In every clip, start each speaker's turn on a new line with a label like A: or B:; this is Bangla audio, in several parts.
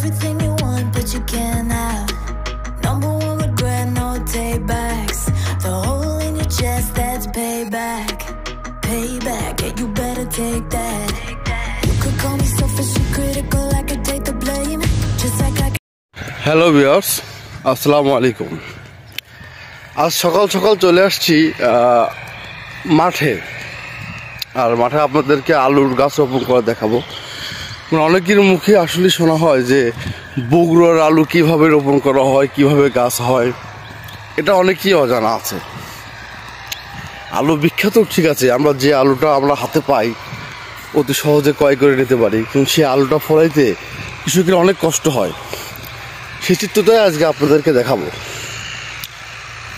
A: everything you want, but you can't have. Number one regret, no take backs. The hole in your chest, that's payback. Payback, yeah, you better take that. You could call me selfish and critical, I could take the blame. Just like I can.
B: Hello viewers, আসসালামু আলাইকুম। আজ সকাল সকাল চলে আসছি মাঠে। আর মাঠে আপনাদেরকে আলুর গাছ রোপণ করে দেখাবো। অনেকের মুখে আসলে শোনা হয় যে বগুড়ার আলু কিভাবে রোপণ করা হয়, কিভাবে গাছ হয়, এটা অনেকেই অজানা আছে। আলু বিখ্যাত ঠিক আছে, আমরা যে আলুটা আমরা হাতে পাই অতি সহজে ক্রয় করে নিতে পারি, কিন্তু সেই আলুটা ফলাইতে কৃষকের অনেক কষ্ট হয়। সেই চিত্রটাই আজকে আপনাদেরকে দেখাবো।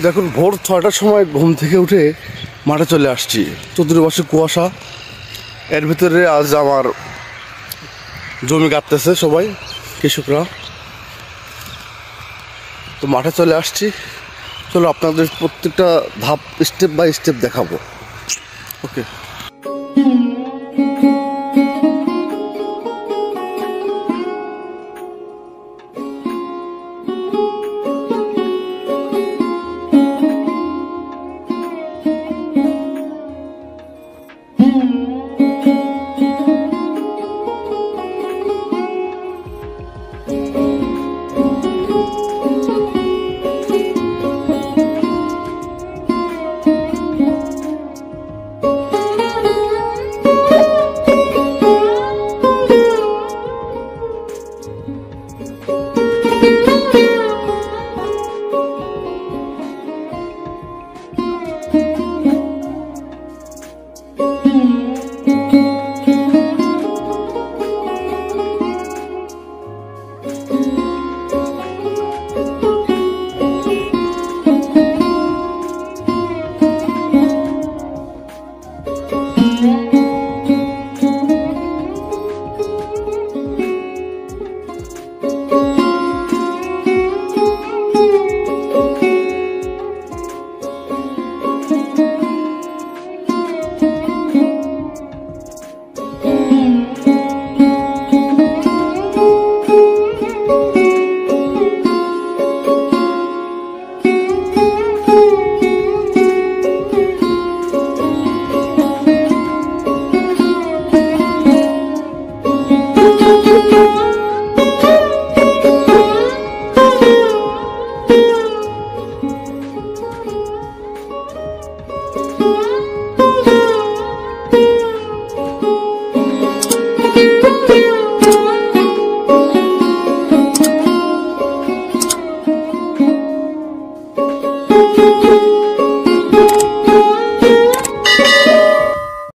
B: দেখুন, ভোর 6টার সময় ঘুম থেকে উঠে মাঠে চলে আসছি। চতুর্পাশে কুয়াশা, এর ভিতরে আজ আমার জমি কাটতেছে সবাই, কৃষকরা। তো মাঠে চলে আসছি, চলো আপনাদের প্রত্যেকটা ধাপ স্টেপ বাই স্টেপ দেখাবো। ওকে।